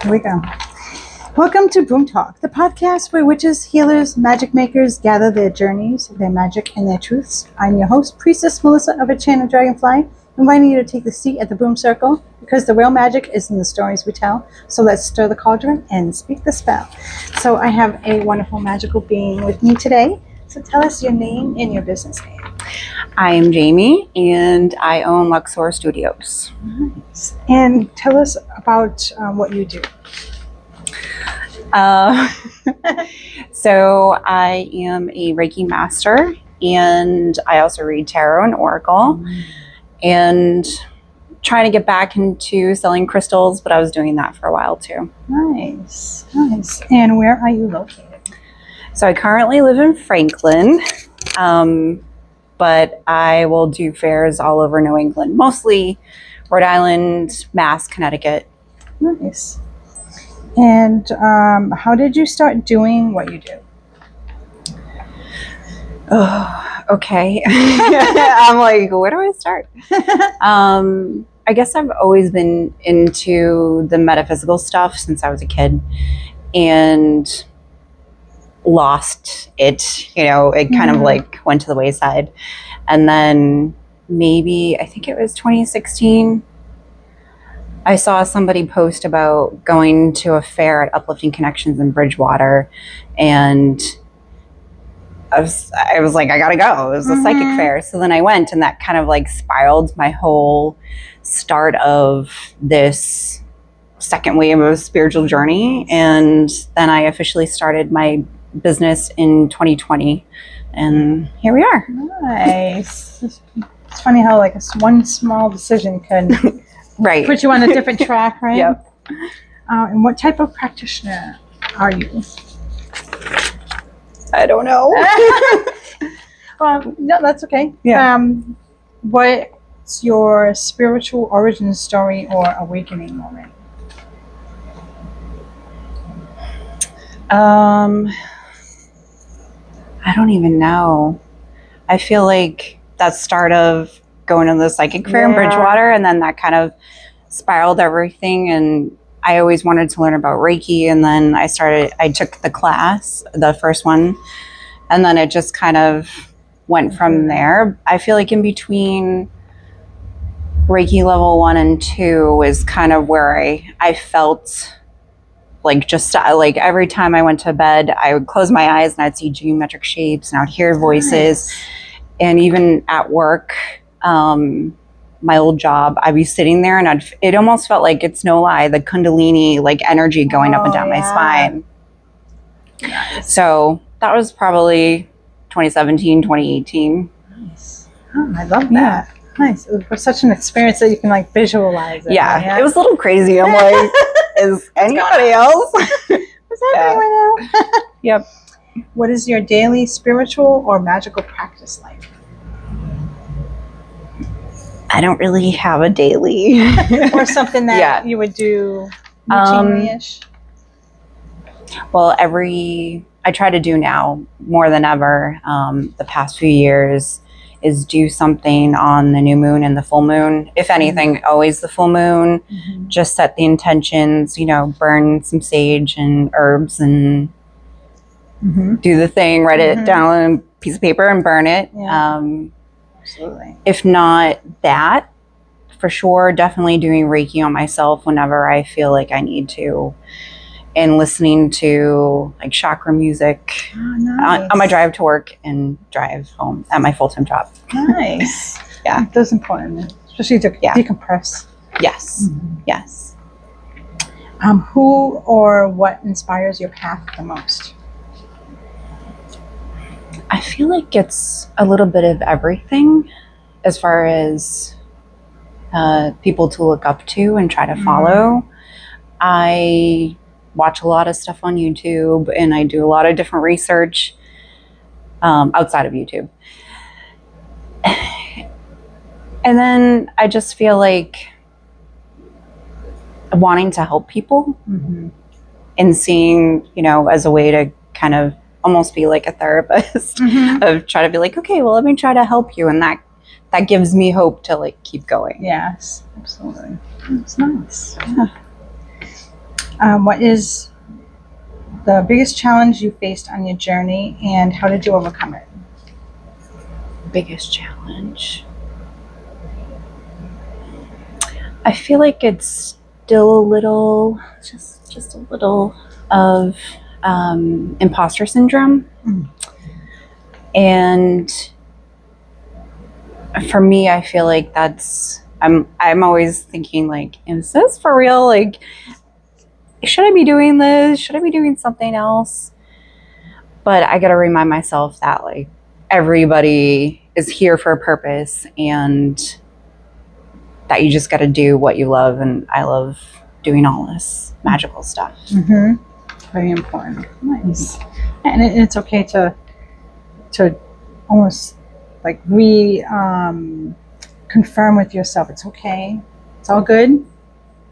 Here we go. Welcome to Broom Talk, the podcast where witches, healers, magic makers gather their journeys, their magic, and their truths. I'm your host, Priestess Mellisa of Enchanted Dragonfly, inviting you to take the seat at the broom circle because the real magic is in the stories we tell. So let's stir the cauldron and speak the spell. So I have a wonderful magical being with me today. So tell us your name and your business name. I am Jamie, and I own Luxaura Studios. Nice. And tell us about what you do. So I am a Reiki master, and I also read tarot and oracle, and trying to get back into selling crystals, but I was doing that for a while too. Nice, nice. And where are you located? So I currently live in Franklin, but I will do fairs all over New England, mostly Rhode Island, Mass, Connecticut. Nice. And how did you start doing what you do? Oh, okay. I'm like, where do I start? I guess I've always been into the metaphysical stuff since I was a kid and lost it. It kind of like went to the wayside. And then maybe, I think it was 2016, I saw somebody post about going to a fair at Uplifting Connections in Bridgewater, and I was like, I gotta go. It was a psychic fair. So then I went, and that kind of like spiraled my whole start of this second wave of a spiritual journey. And then I officially started my business in 2020, and here we are. Nice. It's funny how like one small decision can right. put you on a different track, right? Yep. And what type of practitioner are you? I don't know. Well, no, that's okay. Yeah. What's your spiritual origin story or awakening moment? I don't even know. I feel like that start of going to the psychic fair in Bridgewater, and then that kind of spiraled everything. And I always wanted to learn about Reiki, and then I took the class, the first one, and then it just kind of went from there. I feel like in between Reiki level 1 and 2 was kind of where I felt like just like every time I went to bed, I would close my eyes and I'd see geometric shapes and I'd hear voices. Nice. And even at work, my old job, I'd be sitting there and it almost felt like, it's no lie, the Kundalini like energy going up and down my spine. Nice. So that was probably 2017, 2018. Nice. Oh, I love that. Yeah. Nice. It was such an experience that you can like visualize it. Yeah. It was a little crazy. I'm like, is anybody else? What's happening right now? Yep. What is your daily spiritual or magical practice like? I don't really have a daily. Or something that you would do routinely-ish? Well, I try to do now more than ever, the past few years, is do something on the new moon and the full moon. If anything, always the full moon. Just set the intentions, burn some sage and herbs and do the thing, write it down on a piece of paper and burn it. Yeah. Absolutely. If not that, for sure, definitely doing Reiki on myself whenever I feel like I need to. And listening to like chakra music on my drive to work and drive home at my full-time job. Nice. Yeah. That's important, especially to decompress. Yes. Yes. Who or what inspires your path the most? I feel like it's a little bit of everything as far as people to look up to and try to follow. I watch a lot of stuff on YouTube, and I do a lot of different research outside of YouTube. And then I just feel like wanting to help people and seeing, as a way to kind of almost be like a therapist of try to be like, okay, well, let me try to help you. And that gives me hope to like keep going. Yes, absolutely. That's nice. What is the biggest challenge you faced on your journey, and how did you overcome it? Biggest challenge. I feel like it's still a little, just a little of imposter syndrome. And for me, I feel like I'm always thinking like, is this for real? Like, should I be doing this? Should I be doing something else? But I got to remind myself that like everybody is here for a purpose, and that you just got to do what you love. And I love doing all this magical stuff. Very important. Nice. And it's okay to almost like confirm with yourself. It's okay. It's all good.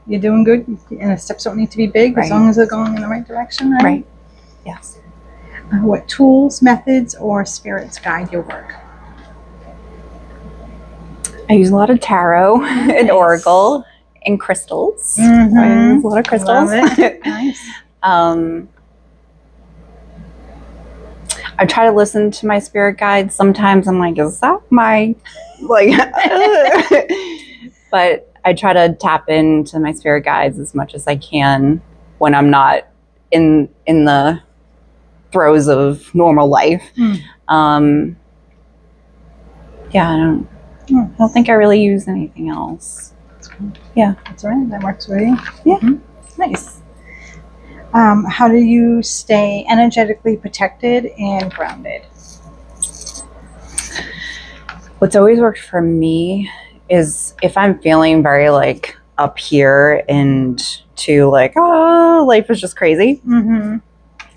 You're doing good, and the steps don't need to be big as long as they're going in the right direction, right? Right. Yes. What tools, methods, or spirits guide your work? I use a lot of tarot and oracle and crystals. I use a lot of crystals. Love it. Nice. I try to listen to my spirit guides. Sometimes I'm like, is that my like? But I try to tap into my spirit guides as much as I can when I'm not in the throes of normal life. I don't think I really use anything else. That's cool. Yeah, that's all right. That works for you. Yeah. Nice. How do you stay energetically protected and grounded? What's always worked for me is if I'm feeling very like up here and to like, oh, life is just crazy.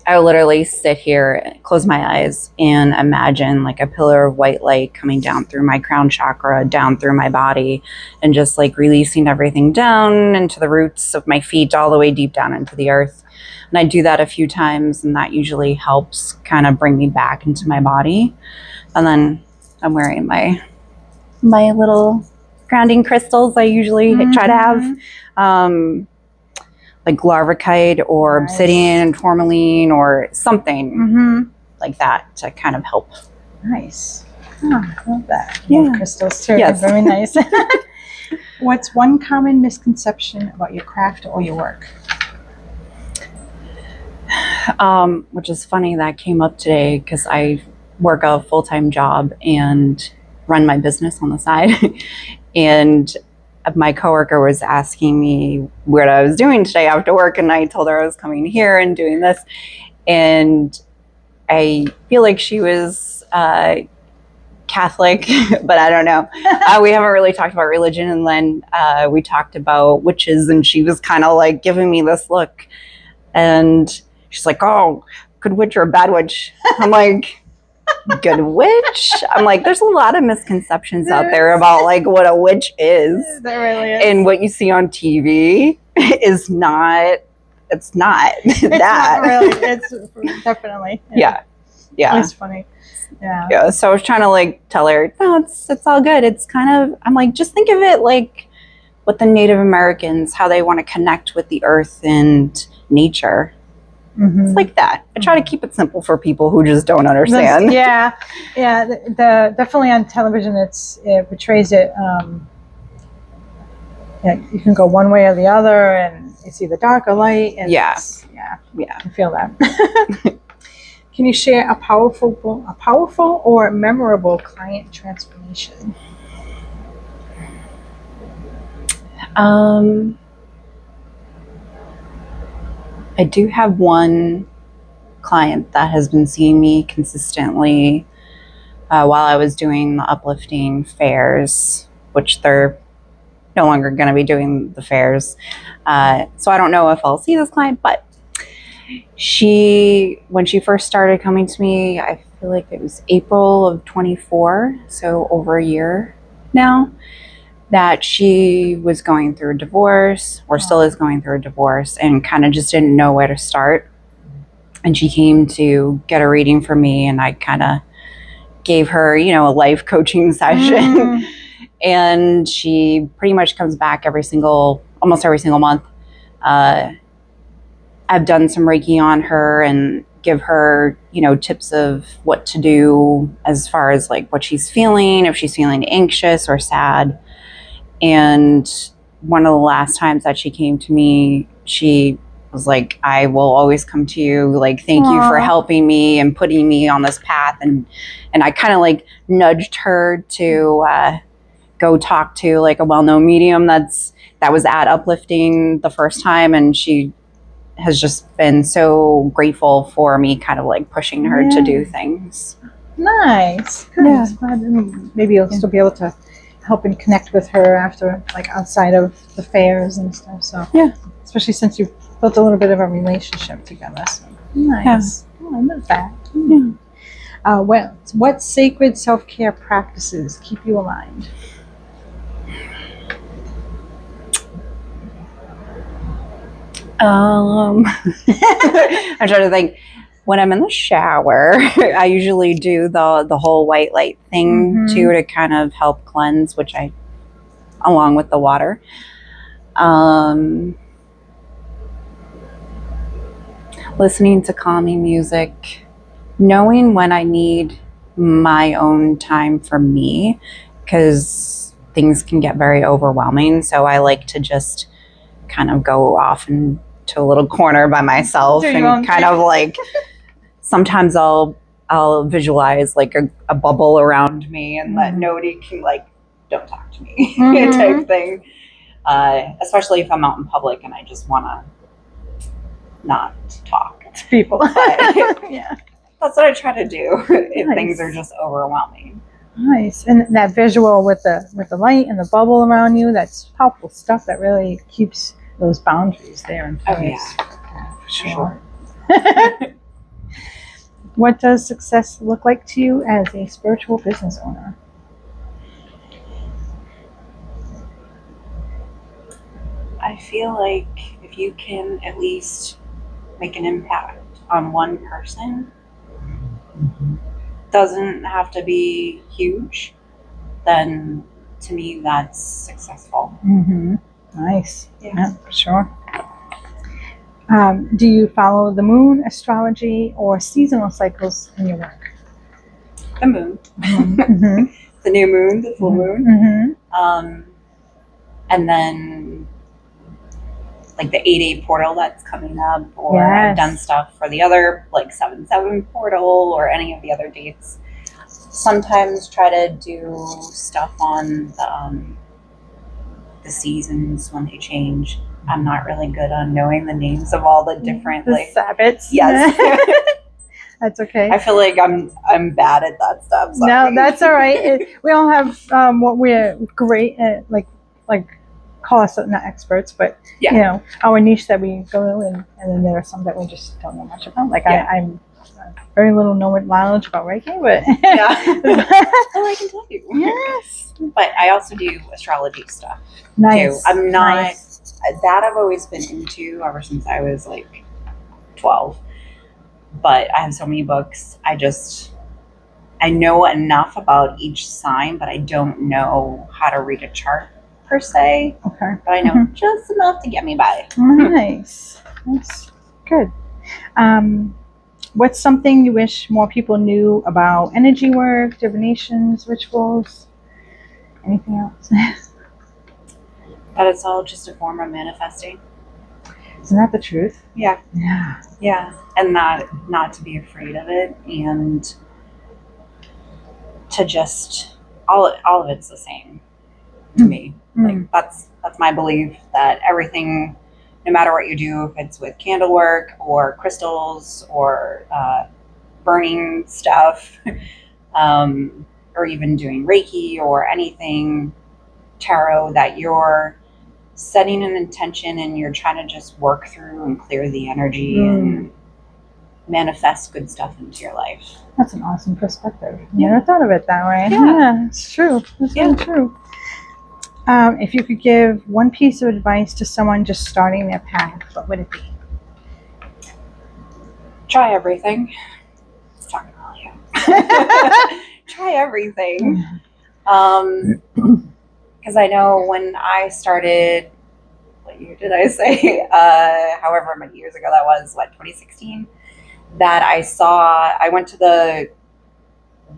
I will literally sit here, close my eyes, and imagine like a pillar of white light coming down through my crown chakra, down through my body, and just like releasing everything down into the roots of my feet, all the way deep down into the earth. And I do that a few times, and that usually helps kind of bring me back into my body. And then I'm wearing my little grounding crystals I usually try to have. Like larvicite or obsidian and tourmaline or something like that to kind of help. Nice. Oh, I love that. Yeah. Love crystals too. Yes. Very nice. What's one common misconception about your craft or your work? Which is funny that came up today because I work a full-time job and run my business on the side. And my coworker was asking me what I was doing today after work, and I told her I was coming here and doing this. And I feel like she was Catholic, but I don't know. We haven't really talked about religion. And then we talked about witches, and she was kind of like giving me this look. And she's like, oh, good witch or a bad witch? I'm like, good witch? I'm like, there's a lot of misconceptions out there about like what a witch is. There really is. And what you see on TV is not, it's not that. Not really. It's definitely. Yeah. It's funny. Yeah. So I was trying to like tell her, no, it's all good. It's kind of, I'm like, just think of it like what the Native Americans, how they want to connect with the earth and nature. It's like that. I try to keep it simple for people who just don't understand. The definitely on television, it portrays it. You can go one way or the other, and you see the dark or light. And Yeah. I feel that. Can you share a powerful or memorable client transformation? I do have one client that has been seeing me consistently while I was doing the uplifting fairs, which they're no longer going to be doing the fairs. So I don't know if I'll see this client, but when she first started coming to me, I feel like it was April of 24, so over a year now, that she was going through a divorce, or still is going through a divorce, and kind of just didn't know where to start. And she came to get a reading from me, and I kind of gave her, a life coaching session. And she pretty much comes back almost every single month, I've done some Reiki on her and give her, tips of what to do as far as like what she's feeling, if she's feeling anxious or sad. And one of the last times that she came to me, she was like, I will always come to you. Like, thank you for helping me and putting me on this path. And I kind of like nudged her to go talk to like a well-known medium that was at Uplifting the first time. And she has just been so grateful for me kind of like pushing her to do things. Nice. Good. Yeah. Maybe you'll still be able to help and connect with her after, like outside of the fairs and stuff. So yeah, especially since you've built a little bit of a relationship together. So nice. Yeah. Oh, I love that. Yeah. What sacred self-care practices keep you aligned? I'm trying to think. When I'm in the shower, I usually do the whole white light thing too, to kind of help cleanse, along with the water. Listening to calming music, knowing when I need my own time for me, because things can get very overwhelming. So I like to just kind of go off into a little corner by myself and kind of like, sometimes I'll visualize like a bubble around me and that nobody can like, don't talk to me type thing. Especially if I'm out in public and I just want to not talk to people. Yeah, that's what I try to do if things are just overwhelming. Nice. And that visual with the light and the bubble around you, that's powerful stuff that really keeps those boundaries there in place. Oh, yeah, for sure. What does success look like to you as a spiritual business owner? I feel like if you can at least make an impact on one person, doesn't have to be huge, then to me that's successful. Nice. Yeah, for sure. Do you follow the moon, astrology, or seasonal cycles in your work? The moon. The new moon, the full moon. And then like the 8/8 portal that's coming up, or I've done stuff for the other like 7/7 portal or any of the other dates. Sometimes try to do stuff on the seasons when they change. I'm not really good on knowing the names of all the different Sabbats. Yes. That's okay. I feel like I'm bad at that stuff. Sorry. No, that's all right. We all have what we're great at, like call us not experts, but our niche that we go in, and then there are some that we just don't know much about. Like I'm very little knowledge about Reiki, but well, I can tell you. Yes. But I also do astrology stuff too. I'm not that I've always been into ever since I was like 12. But I have so many books. I know enough about each sign, but I don't know how to read a chart per se. Okay. But I know just enough to get me by. Nice. That's good. What's something you wish more people knew about energy work, divinations, rituals? Anything else? That it's all just a form of manifesting. Isn't that the truth? Yeah. Yeah. Yeah. And not to be afraid of it, and to just all of it's the same to me. Like that's my belief that everything, no matter what you do, if it's with candle work or crystals or burning stuff, or even doing Reiki or anything tarot, that you're setting an intention and you're trying to just work through and clear the energy and manifest good stuff into your life. That's an awesome perspective. Never thought of it that way. Yeah, it's true. It's really true. If you could give one piece of advice to someone just starting their path, what would it be? Try everything. Talking about you. Try everything. Because I know when I started what year did I say? However many years ago that was, 2016, that I went to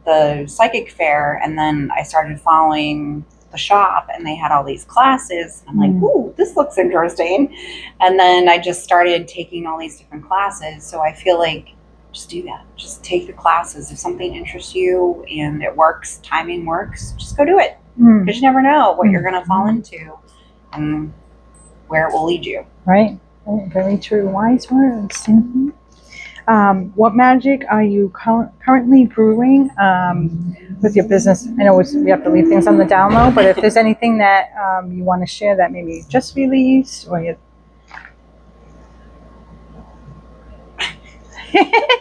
the psychic fair, and then I started following the shop, and they had all these classes. I'm like, ooh, this looks interesting. And then I just started taking all these different classes. So I feel like just do that. Just take the classes. If something interests you and it works, timing works, just go do it. Because you never know what you're going to fall into and where it will lead you. Right. Very true. Wise words. What magic are you currently brewing with your business? I know we have to leave things on the down low, but if there's anything that you want to share that maybe you just released or you...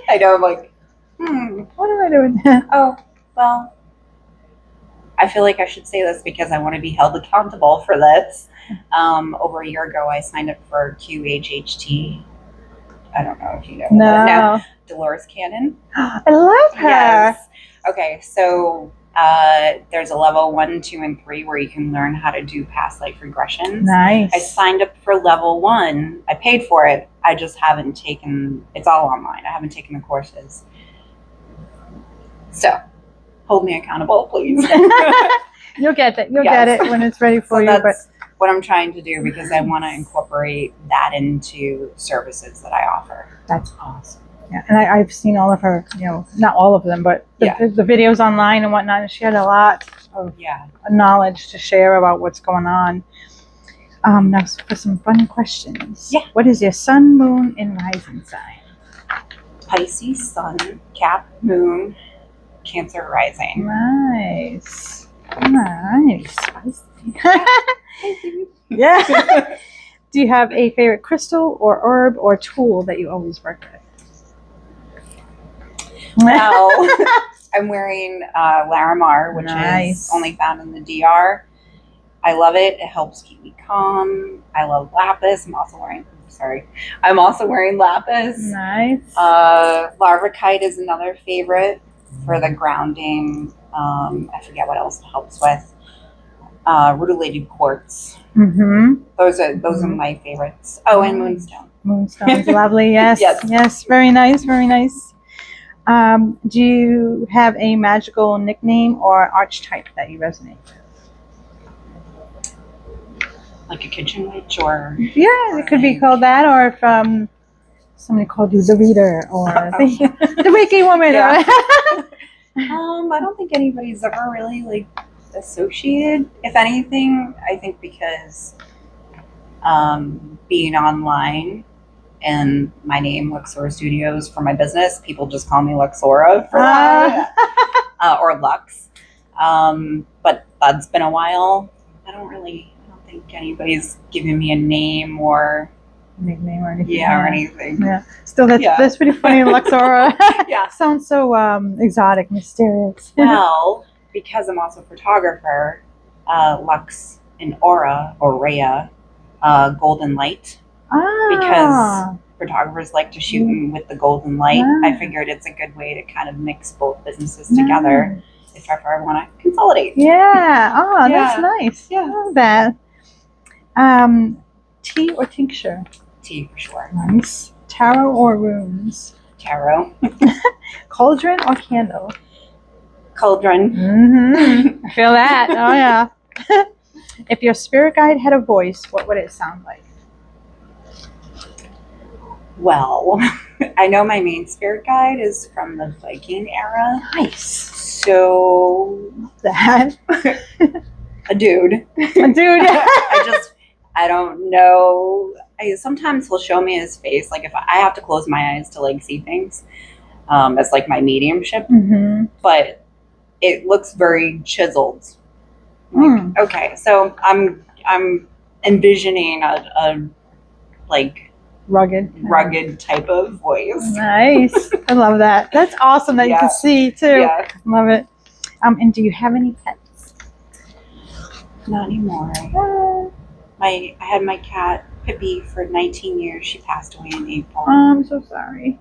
I know, I'm like, what am I doing? Oh, well, I feel like I should say this because I want to be held accountable for this. Over a year ago, I signed up for QHHT. I don't know if you know. No. Dolores Cannon. I love her. Yes. Okay, so there's a level 1, 2, and 3 where you can learn how to do past life regressions. Nice. I signed up for level 1. I paid for it. I just haven't taken. It's all online. I haven't taken the courses. So, hold me accountable, please. You'll get it. You'll get it when it's ready for you. That's what I'm trying to do because I want to incorporate that into services that I offer. That's awesome. Yeah, and I've seen all of her, not all of them, but the videos online and whatnot. And she had a lot of knowledge to share about what's going on. Now for some fun questions. Yeah. What is your sun, moon, and rising sign? Pisces, sun, Cap, moon, Cancer, rising. Nice. Yeah. Do you have a favorite crystal or herb or tool that you always work with? Well, I'm wearing Larimar, which is only found in the DR. I love it. It helps keep me calm. I love lapis. I'm also wearing lapis. Nice. Larvikite is another favorite for the grounding. I forget what else it helps with. Rutilated quartz. Those are my favorites. Oh, and moonstone. Moonstone is lovely. Yes. Yes. Very nice. Very nice. Do you have a magical nickname or archetype that you resonate with? Like a kitchen witch, or it could be called that, or if somebody called you the reader or the Reiki woman. Yeah. I don't think anybody's ever really associated. If anything, I think because being online and my name Luxaura Studios for my business, people just call me Luxaura for that, or Lux. But that's been a while. I don't think anybody's giving me a name or nickname or anything. Or anything. Yeah. Still, that's pretty funny, Luxaura. Yeah. Sounds so exotic, mysterious. Well, because I'm also a photographer, Lux and Aura, or Rhea, golden light. Because photographers like to shoot with the golden light. I figured it's a good way to kind of mix both businesses together if ever I want to consolidate. Yeah. Oh, that's nice. Yeah. I love that. Tea or tincture? Tea for sure. Nice. Tarot or runes? Tarot. Cauldron or candle? Cauldron. I feel that. Oh, yeah. If your spirit guide had a voice, what would it sound like? Well, I know my main spirit guide is from the Viking era. Nice. So that a dude. I don't know. Sometimes he'll show me his face. Like if I have to close my eyes to see things, as my mediumship. But it looks very chiseled. Okay, so I'm envisioning a rugged type of voice. Nice. I love that. That's awesome that you can see too. Yeah. Love it. And do you have any pets? Not anymore. I had my cat Pippi for 19 years. She passed away in April. I'm so sorry.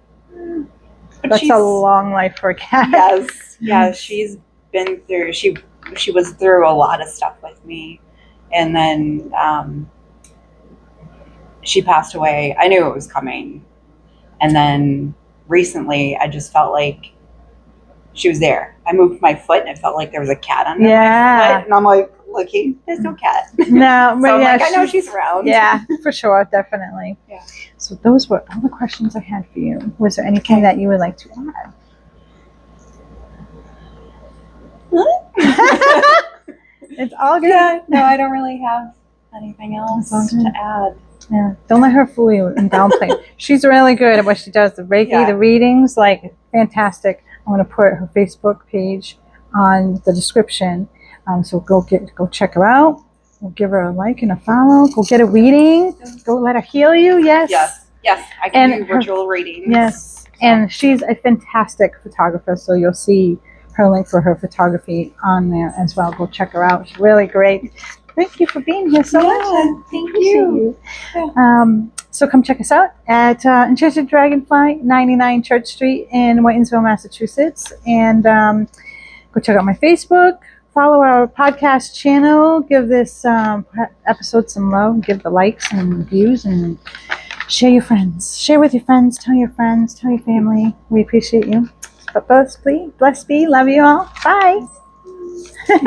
But that's a long life for a cat. Yes. Yeah, she's been through. She was through a lot of stuff with me, and then she passed away. I knew it was coming. And then recently, I just felt like she was there. I moved my foot and it felt like there was a cat under my foot. And I'm like, looking, there's no cat. No, but so I'm yeah, like, I know she's around. Yeah, for sure, definitely. Yeah. So those were all the questions I had for you. Was there anything that you would like to add? It's all good. Yeah, no, I don't really have anything else to add. Yeah, don't let her fool you and downplay it. She's really good at what she does. The Reiki, the readings, like fantastic. I'm going to put her Facebook page on the description. So go check her out. We'll give her a like and a follow. Go get a reading. Go let her heal you. Yes. Yes. I can do virtual readings. Yes. And she's a fantastic photographer. So you'll see her link for her photography on there as well. Go check her out. She's really great. Thank you for being here so much. Thank you. So come check us out at Enchanted Dragonfly, 99 Church Street in Whitinsville, Massachusetts. And go check out my Facebook. Follow our podcast channel. Give this episode some love. Give the likes and reviews and share your friends. Share with your friends. Tell your friends. Tell your family. We appreciate you. But bless be. Love you all. Bye.